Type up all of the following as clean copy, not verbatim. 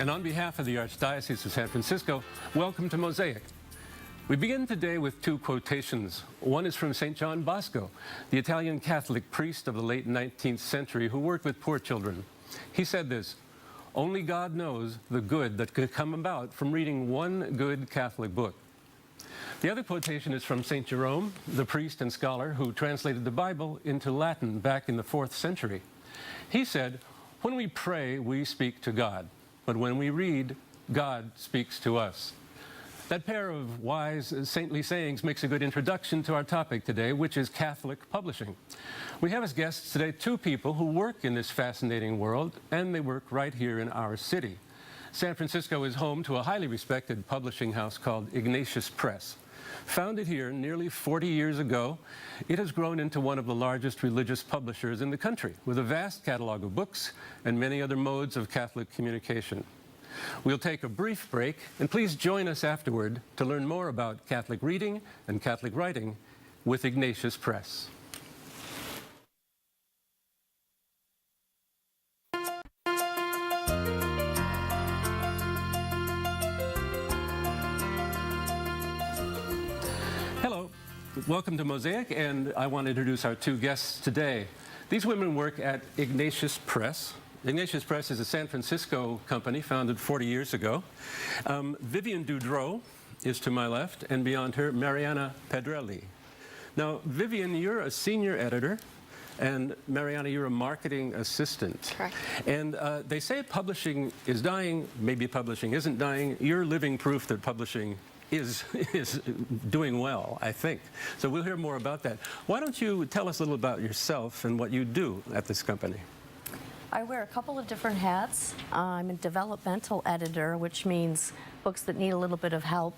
And on behalf of the Archdiocese of San Francisco, welcome to Mosaic. We begin today with two quotations. One is from St. John Bosco, the Italian Catholic priest of the late 19th century who worked with poor children. He said this, "Only God knows the good that could come about from reading one good Catholic book." The other quotation is from St. Jerome, the priest and scholar who translated the Bible into Latin back in the 4th century. He said, "When we pray, we speak to God, but when we read, God speaks to us." That pair of wise, saintly sayings makes a good introduction to our topic today, which is Catholic publishing. We have as guests today two people who work in this fascinating world, and they work right here in our city. San Francisco is home to a highly respected publishing house called Ignatius Press. Founded here nearly 40 years ago, it has grown into one of the largest religious publishers in the country, with a vast catalog of books and many other modes of Catholic communication. We'll take a brief break, and please join us afterward to learn more about Catholic reading and Catholic writing with Ignatius Press. Hello, welcome to Mosaic, and I want to introduce our two guests today. These women work at Ignatius Press. Ignatius Press is a San Francisco company founded 40 years ago. Vivian Dudro is to my left, and beyond her, Marianna Pedrelli. Now, Vivian, you're a senior editor, and Marianna, you're a marketing assistant. Correct. And they say publishing is dying, maybe publishing isn't dying. You're living proof that publishing is doing well, I think. So we'll hear more about that. Why don't you tell us a little about yourself and what you do at this company? I wear a couple of different hats. I'm a developmental editor, which means books that need a little bit of help,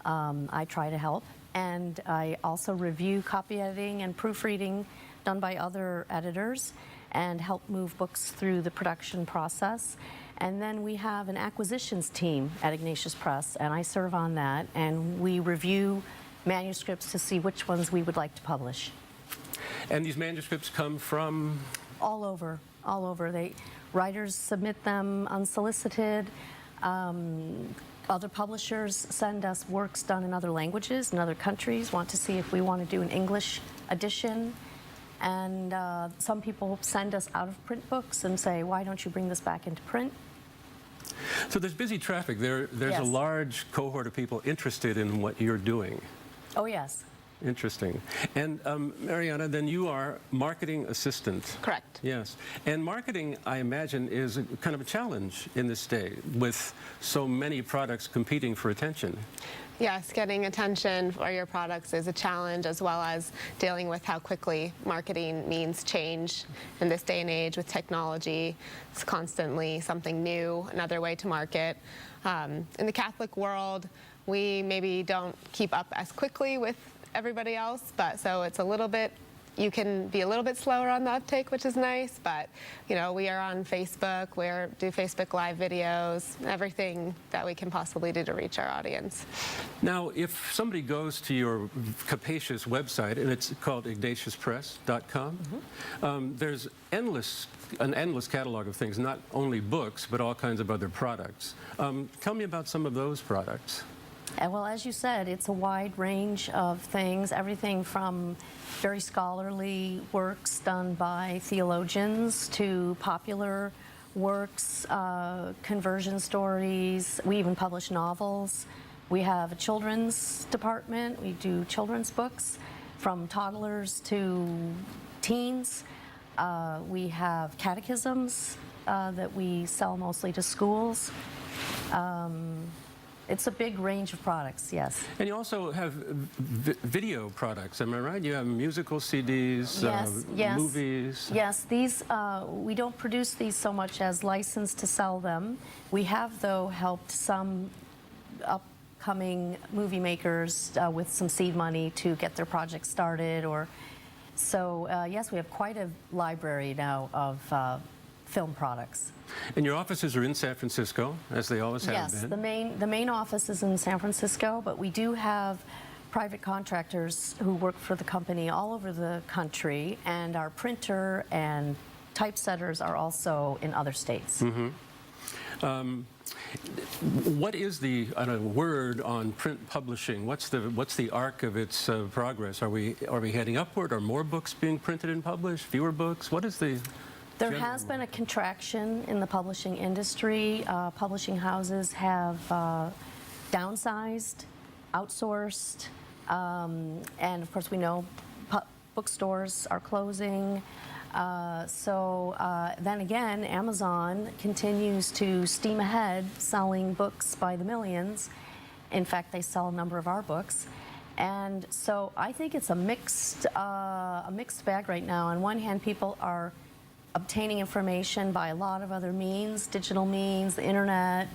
I try to help. And I also review copy editing and proofreading done by other editors and help move books through the production process. And then we have an acquisitions team at Ignatius Press, and I serve on that, and we review manuscripts to see which ones we would like to publish. And these manuscripts come from? All over. Writers submit them unsolicited. Other publishers send us works done in other languages, in other countries, want to see if we want to do an English edition. And some people send us out of print books and say, why don't you bring this back into print? So there's busy traffic. There's Yes. a large cohort of people interested in what you're doing. Oh, yes. Interesting. And Marianna, then you are marketing assistant. Correct. Yes. And marketing, I imagine, is kind of a challenge in this day with so many products competing for attention. Yes, getting attention for your products is a challenge, as well as dealing with how quickly marketing means change in this day and age with technology. It's constantly something new, another way to market. In the Catholic world, we maybe don't keep up as quickly with everybody else, but so it's a little bit, you can be a little bit slower on the uptake, which is nice, but you know, we are on Facebook, we do Facebook Live videos, everything that we can possibly do to reach our audience. Now, if somebody goes to your capacious website, and it's called ignatiuspress.com, there's an endless catalog of things, not only books, but all kinds of other products. Tell me about some of those products. Well, as you said, it's a wide range of things, everything from very scholarly works done by theologians to popular works, conversion stories. We even publish novels. We have a children's department. We do children's books from toddlers to teens. We have catechisms that we sell mostly to schools. It's a big range of products, yes. And you also have video products, am I right? You have musical CDs, yes. movies. Yes, these, we don't produce these so much as licensed to sell them. We have, though, helped some upcoming movie makers with some seed money to get their projects started. So, yes, we have quite a library now of film products. And your offices are in San Francisco, as they always have been. Yes, the main office is in San Francisco, but we do have private contractors who work for the company all over the country, and our printer and typesetters are also in other states. Mm-hmm. What is the word on print publishing? What's the arc of its progress? Are we heading upward? Are more books being printed and published? Fewer books? What is the There has been a contraction in the publishing industry. Publishing houses have downsized, outsourced, and of course we know bookstores are closing. Then again, Amazon continues to steam ahead selling books by the millions. In fact, they sell a number of our books. And so I think it's a mixed bag right now. On one hand, people are obtaining information by a lot of other means, digital means, the internet,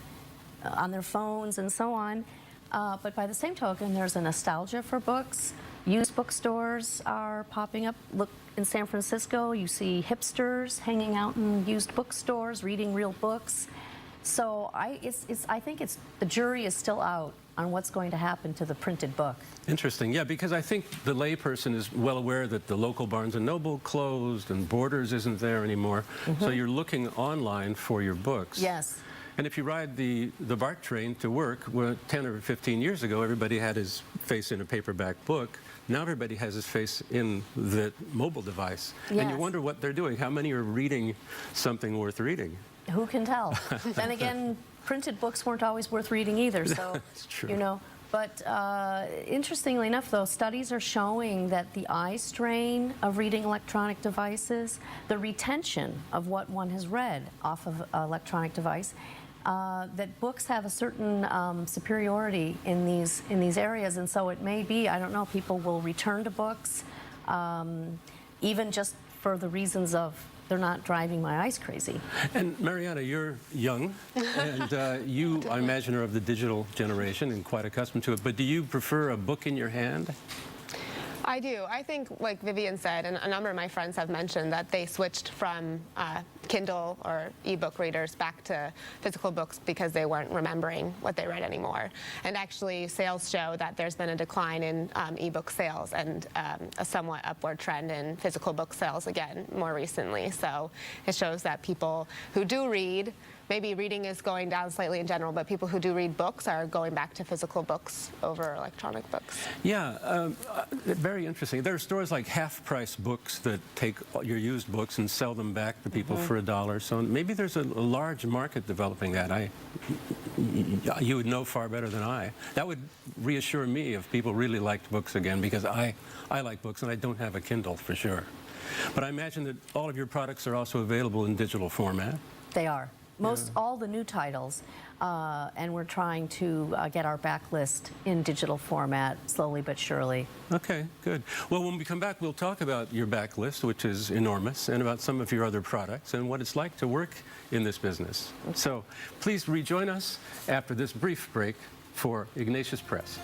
on their phones and so on. But by the same token, there's a nostalgia for books. Used bookstores are popping up. Look, in San Francisco, you see hipsters hanging out in used bookstores, reading real books. So I think the jury is still out on what's going to happen to the printed book. Interesting, yeah, because I think the layperson is well aware that the local Barnes & Noble closed and Borders isn't there anymore. So you're looking online for your books. Yes. And if you ride the BART train to work, 10 or 15 years ago, everybody had his face in a paperback book. Now everybody has his face in the mobile device. Yes. And you wonder what they're doing. How many are reading something worth reading? Who can tell? Then again, printed books weren't always worth reading either. So, That's true. you know. But interestingly enough, though, studies are showing that the eye strain of reading electronic devices, the retention of what one has read off of an electronic device, that books have a certain superiority in these areas, and so it may be, I don't know, people will return to books, even just for the reasons of they're not driving my eyes crazy. And Marianna, you're young, and you, I imagine, are of the digital generation and quite accustomed to it, but do you prefer a book in your hand? I do. I think, like Vivian said, and a number of my friends have mentioned that they switched from Kindle or ebook readers back to physical books because they weren't remembering what they read anymore. And actually, sales show that there's been a decline in ebook sales and a somewhat upward trend in physical book sales again more recently. So it shows that people who do read, maybe reading is going down slightly in general, but people who do read books are going back to physical books over electronic books. Yeah, very interesting. There are stores like Half Price Books that take your used books and sell them back to people for $1. So maybe there's a large market developing that. You would know far better than I. That would reassure me if people really liked books again, because I like books and I don't have a Kindle for sure. But I imagine that all of your products are also available in digital format. They are. All the new titles, and we're trying to get our backlist in digital format slowly but surely. Okay, good. Well, when we come back, we'll talk about your backlist, which is enormous, and about some of your other products and what it's like to work in this business. So please rejoin us after this brief break for Ignatius Press.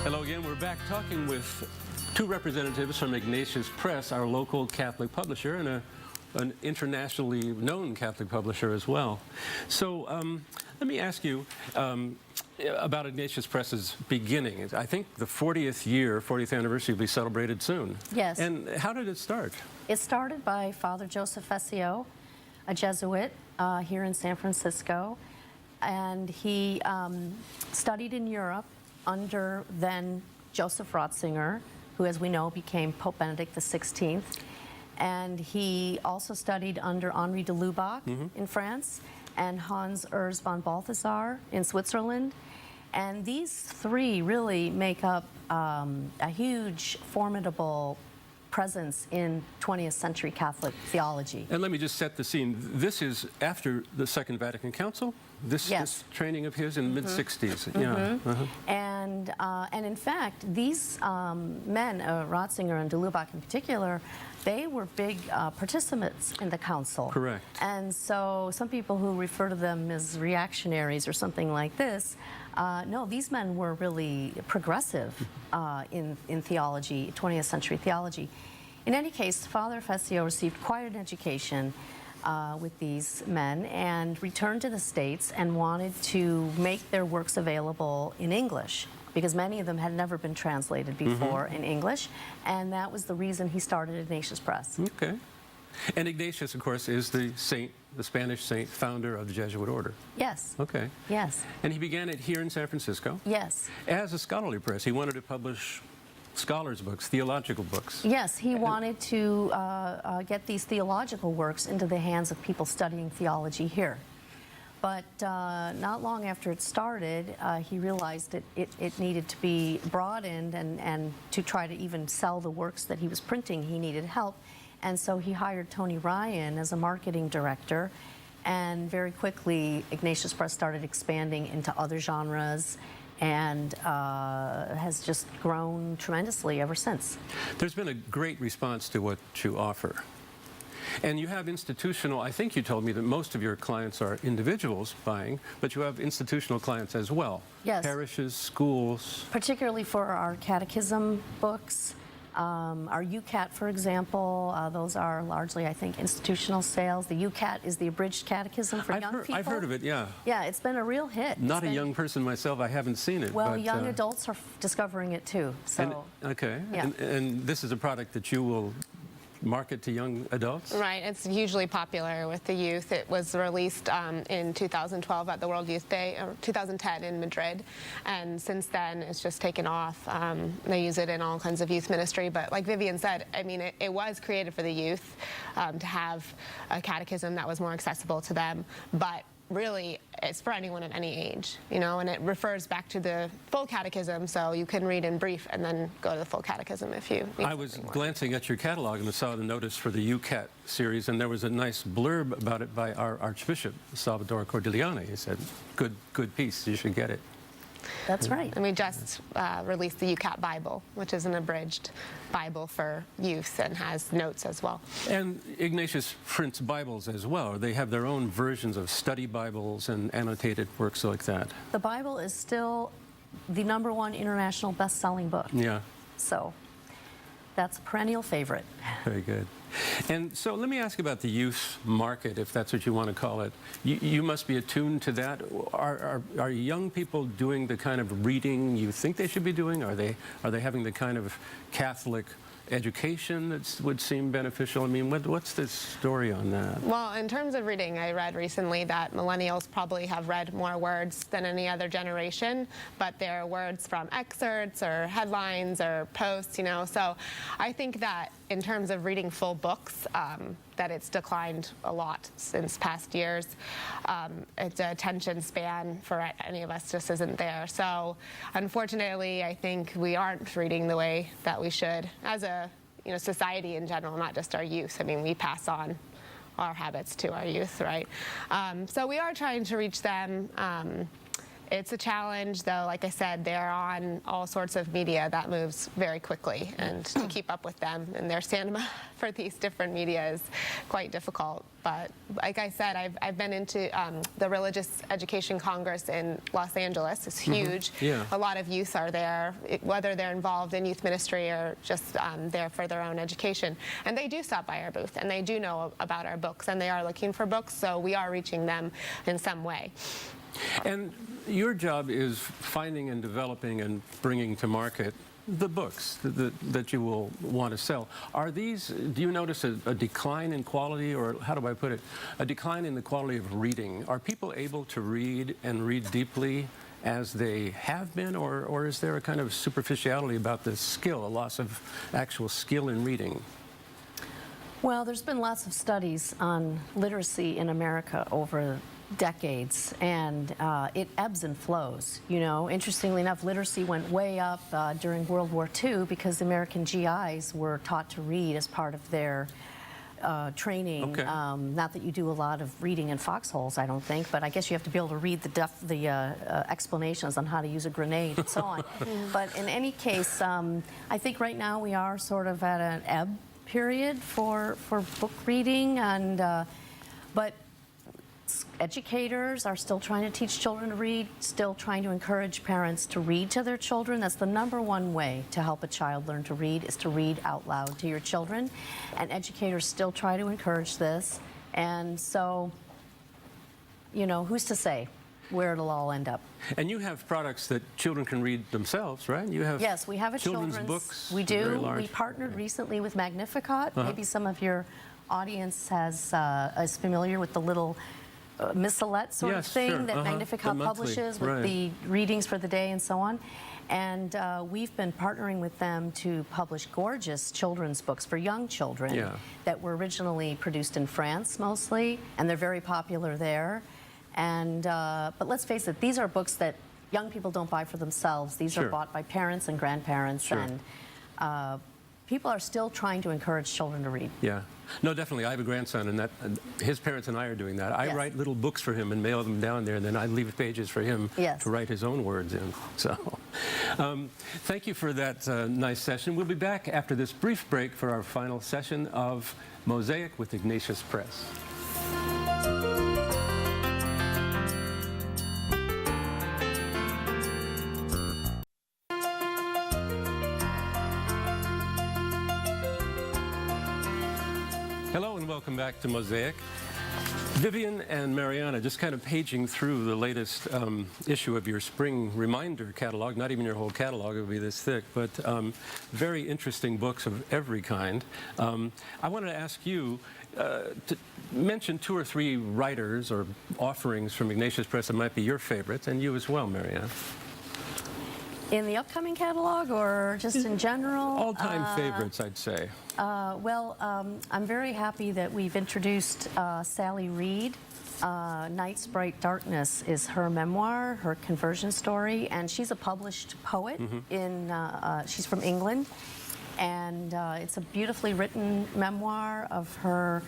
Hello again. We're back talking with two representatives from Ignatius Press, our local Catholic publisher, and an internationally known Catholic publisher as well. So let me ask you about Ignatius Press's beginning. I think the 40th anniversary will be celebrated soon. Yes. And how did it start? It started by Father Joseph Fessio, a Jesuit here in San Francisco, and he studied in Europe under then Joseph Ratzinger, who, as we know, became Pope Benedict XVI. And he also studied under Henri de Lubac in France and Hans Urs von Balthasar in Switzerland. And these three really make up a huge, formidable presence in 20th century Catholic theology. And let me just set the scene. This is after the Second Vatican Council? This training of his in the mid-60s. Yeah. And in fact, these men, Ratzinger and de Lubac in particular, they were big participants in the council. Correct. And so some people who refer to them as reactionaries or something like this, no, these men were really progressive in theology, 20th century theology. In any case, Father Fessio received quite an education with these men and returned to the States and wanted to make their works available in English, because many of them had never been translated before in English, and that was the reason he started Ignatius Press. Okay. And Ignatius, of course, is the saint, the Spanish saint, founder of the Jesuit order. Yes. Okay. Yes. And he began it here in San Francisco. Yes. As a scholarly press. He wanted to publish scholars' books, theological books. Yes, he wanted to get these theological works into the hands of people studying theology here. But not long after it started, he realized that it needed to be broadened, and to try to even sell the works that he was printing, he needed help. And so he hired Tony Ryan as a marketing director, and very quickly Ignatius Press started expanding into other genres, and has just grown tremendously ever since. There's been a great response to what you offer. And you have institutional, I think you told me that most of your clients are individuals buying, but you have institutional clients as well. Yes. Parishes, schools. Particularly for our catechism books. Our UCAT, for example, those are largely, I think, institutional sales. The UCAT is the abridged catechism for young people. I've heard of it, yeah. Yeah, it's been a real hit. Not a young person myself, I haven't seen it. Well, but, young adults are discovering it too. So, okay. Yeah. And this is a product that you will market to young adults? Right, it's hugely popular with the youth. It was released in 2012 at the World Youth Day, or 2010 in Madrid, and since then it's just taken off. They use it in all kinds of youth ministry, but like Vivian said, I mean, it was created for the youth to have a catechism that was more accessible to them, but really it's for anyone at any age, you know, and it refers back to the full catechism, so you can read in brief and then go to the full catechism if you need. I was glancing at your catalog and I saw the notice for the UCAT series, and there was a nice blurb about it by our Archbishop, Salvatore Cordigliani. He said, good piece, you should get it. that's right. And we just released the UCAT Bible, which is an abridged Bible for youth and has notes as well. And Ignatius prints Bibles as well. They have their own versions of study Bibles and annotated works like that. The Bible is still the #1 international best-selling book. Yeah. So that's a perennial favorite. Very good. And so let me ask about the youth market, if that's what you want to call it. You must be attuned to that. Are young people doing the kind of reading you think they should be doing? Are they having the kind of Catholic education that would seem beneficial? I mean, what's the story on that? Well, in terms of reading, I read recently that millennials probably have read more words than any other generation, but they're words from excerpts or headlines or posts, you know. So I think that in terms of reading full books, that it's declined a lot since past years. Its attention span for any of us just isn't there. So unfortunately, I think we aren't reading the way that we should as a society in general, not just our youth. I mean, we pass on our habits to our youth, right? So we are trying to reach them. It's a challenge, though. Like I said, they're on all sorts of media that moves very quickly, and to keep up with them and their stamina for these different media is quite difficult. But like I said, I've been into the Religious Education Congress in Los Angeles. It's huge. Yeah. A lot of youth are there, whether they're involved in youth ministry or just there for their own education. And they do stop by our booth, and they do know about our books, and they are looking for books, so we are reaching them in some way. And your job is finding and developing and bringing to market the books that you will want to sell. Do you notice a decline in quality, or how do I put it, a decline in the quality of reading? Are people able to read and read deeply as they have been, or is there a kind of superficiality about the skill, a loss of actual skill in reading? Well, there's been lots of studies on literacy in America over decades, and it ebbs and flows. You know, interestingly enough, literacy went way up during World War II because the American GIs were taught to read as part of their training. Okay. Not that you do a lot of reading in foxholes, I don't think, but I guess you have to be able to read the explanations on how to use a grenade and so on. But in any case, I think right now we are sort of at an ebb period for book reading, and but educators are still trying to teach children to read, still trying to encourage parents to read to their children. That's the #1 way to help a child learn to read, is to read out loud to your children. And educators still try to encourage this. And so, you know, who's to say where it'll all end up? And you have products that children can read themselves, right? You have Yes, we have a children's books. We very do. large. We partnered recently with Magnificat. Uh-huh. Maybe some of your audience is familiar with the little missalette sort of Yes, thing sure. that Uh-huh. Magnificat The monthly, publishes with right. the readings for the day and so on. And we've been partnering with them to publish gorgeous children's books for young children Yeah. that were originally produced in France mostly, and they're very popular there. And but let's face it, these are books that young people don't buy for themselves. These Sure. are bought by parents and grandparents, Sure. and people are still trying to encourage children to read. Yeah. No, definitely. I have a grandson, and his parents and I are doing that. I Yes. write little books for him and mail them down there, and then I leave pages for him Yes. to write his own words in. So, thank you for that nice session. We'll be back after this brief break for our final session of Mosaic with Ignatius Press. Hello and welcome back to Mosaic. Vivian and Marianna, just kind of paging through the latest issue of your spring reminder catalog, not even your whole catalog, it would be this thick, but very interesting books of every kind. I wanted to ask you to mention 2 or 3 writers or offerings from Ignatius Press that might be your favorites, and you as well, Marianna. In the upcoming catalog or just in general? All-time favorites, I'd say. I'm very happy that we've introduced Sally Reed. Night's Bright Darkness is her memoir, her conversion story, and she's a published poet. She's from England, and it's a beautifully written memoir of her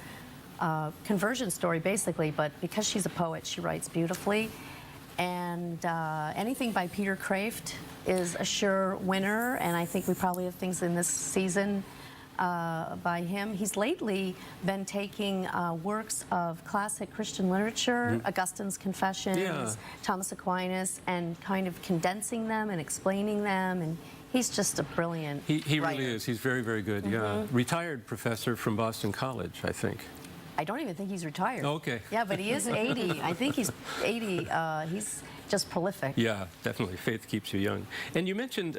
conversion story, basically, but because she's a poet, she writes beautifully. And anything by Peter Kraft is a sure winner, and I think we probably have things in this season by him. He's lately been taking works of classic Christian literature, Augustine's Confessions, Yeah. Thomas Aquinas, and kind of condensing them and explaining them, and he's just a brilliant He writer. really is. He's very, very good, yeah. Retired professor from Boston College, I think. I don't even think he's retired. Okay. Yeah, but he is 80. I think he's 80. He's just prolific. Yeah, definitely. Faith keeps you young. And you mentioned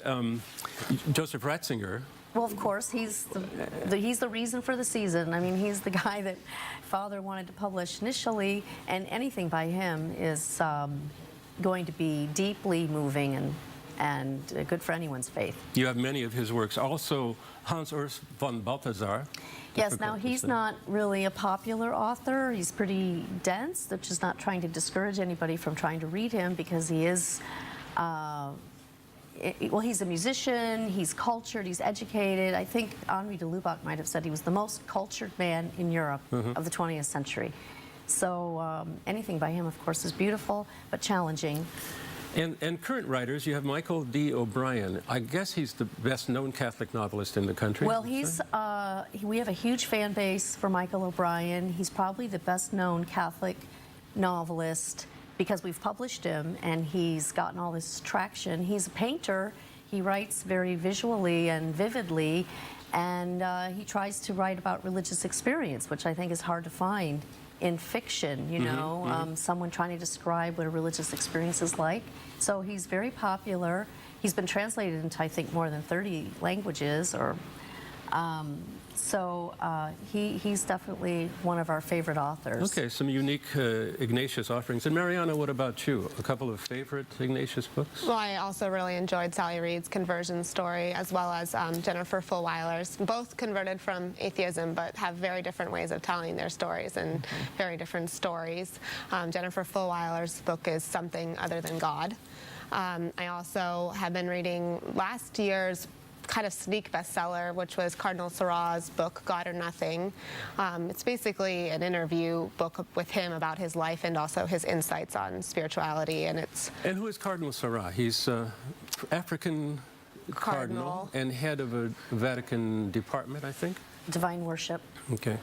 Joseph Ratzinger. Well, of course, he's the reason for the season. I mean, he's the guy that Father wanted to publish initially, and anything by him is going to be deeply moving and good for anyone's faith. You have many of his works. Also, Hans Urs von Balthasar. Yes, now Difficult to he's say. not really a popular author. He's pretty dense, which is not trying to discourage anybody from trying to read him because he is, well, he's a musician, he's cultured, he's educated. I think Henri de Lubac might have said he was the most cultured man in Europe of the 20th century. So anything by him, of course, is beautiful, but challenging. And current writers, you have Michael D. O'Brien. I guess he's the best-known Catholic novelist in the country. Well, we have a huge fan base for Michael O'Brien. He's probably the best-known Catholic novelist because we've published him, and he's gotten all this traction. He's a painter. He writes very visually and vividly, and he tries to write about religious experience, which I think is hard to find in fiction, you know, someone trying to describe what a religious experience is like. So he's very popular. He's been translated into, I think, more than 30 languages, or he's definitely one of our favorite authors. Okay, some unique Ignatius offerings. And Marianna, what about you? A couple of favorite Ignatius books? Well, I also really enjoyed Sally Reed's conversion story, as well as Jennifer Fulwiler's. Both converted from atheism, but have very different ways of telling their stories and very different stories. Jennifer Fulwiler's book is Something Other Than God. I also have been reading last year's kind of sneak bestseller, which was Cardinal Sarah's book, God or Nothing. It's basically an interview book with him about his life and also his insights on spirituality. And who is Cardinal Sarah? He's African cardinal and head of a Vatican department, I think? Divine worship. Okay.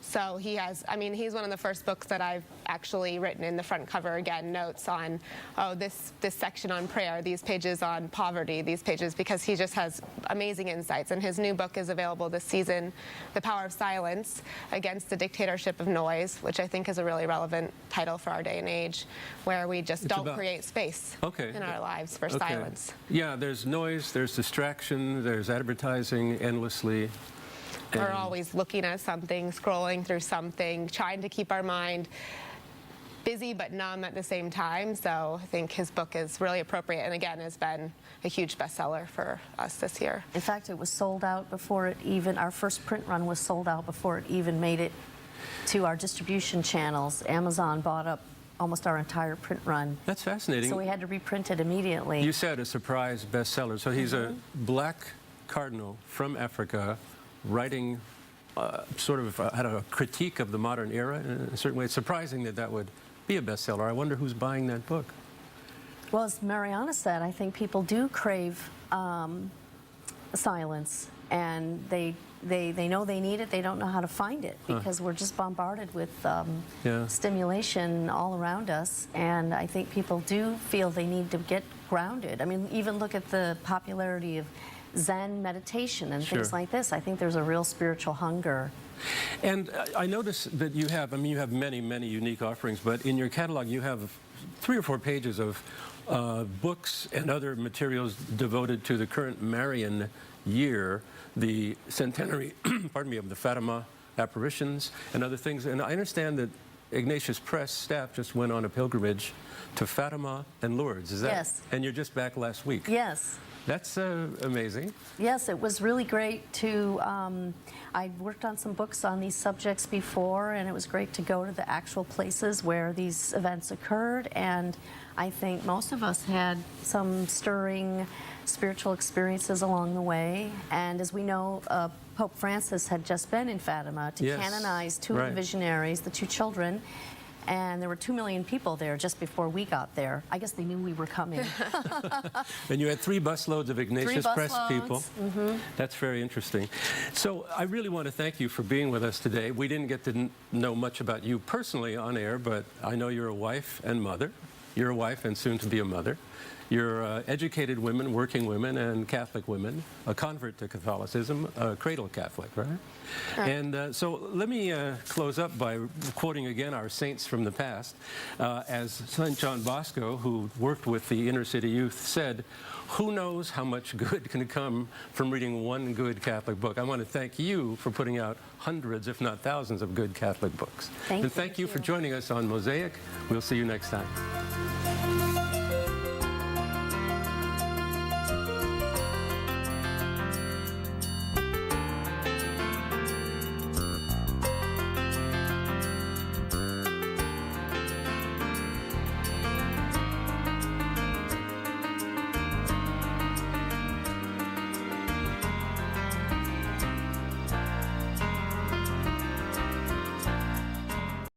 So he has, I mean, he's one of the first books that I've actually written in the front cover, again, notes on, oh, this section on prayer, these pages on poverty, these pages, because he just has amazing insights. And his new book is available this season, The Power of Silence Against the Dictatorship of Noise, which I think is a really relevant title for our day and age, where we just don't create space in our lives for silence. Yeah, there's noise, there's distraction, there's advertising endlessly. We're always looking at something, scrolling through something, trying to keep our mind busy but numb at the same time. So I think his book is really appropriate, and again has been a huge bestseller for us this year. In fact, it was sold out before it even, our first print run was sold out before it even made it to our distribution channels. Amazon bought up almost our entire print run. That's fascinating. So we had to reprint it immediately. You said a surprise bestseller. So he's a black cardinal from Africa, writing sort of had a critique of the modern era in a certain way. It's surprising that that would be a bestseller. I wonder who's buying that book. Well, as Marianna said, I think people do crave silence, and they know they need it. They don't know how to find it because we're just bombarded with stimulation all around us. And I think people do feel they need to get grounded. I mean, even look at the popularity of Zen meditation and things like this. I think there's a real spiritual hunger. And I noticed that you have, I mean, you have many, many unique offerings, but in your catalog you have 3 or 4 pages of books and other materials devoted to the current Marian year, the centenary, pardon me, of the Fatima apparitions and other things. And I understand that Ignatius Press staff just went on a pilgrimage to Fatima and Lourdes. Is that? Yes. And you're just back last week. Yes. That's amazing. Yes, it was really great to, I'd worked on some books on these subjects before, and it was great to go to the actual places where these events occurred, and I think most of us had some stirring spiritual experiences along the way. And as we know, Pope Francis had just been in Fatima to canonize 2 of the visionaries, the 2 children, and there were 2 million people there just before we got there. I guess they knew we were coming. And you had 3 busloads of Ignatius Press people. Mm-hmm. That's very interesting. So I really want to thank you for being with us today. We didn't get to know much about you personally on air, but I know you're a wife and mother. You're a wife and soon to be a mother. You're educated women, working women, and Catholic women, a convert to Catholicism, a cradle Catholic, right? And so let me close up by quoting again our saints from the past. As St. John Bosco, who worked with the inner city youth, said, "Who knows how much good can come from reading one good Catholic book?" I want to thank you for putting out hundreds, if not thousands, of good Catholic books. Thank you. And thank you for joining us on Mosaic. We'll see you next time.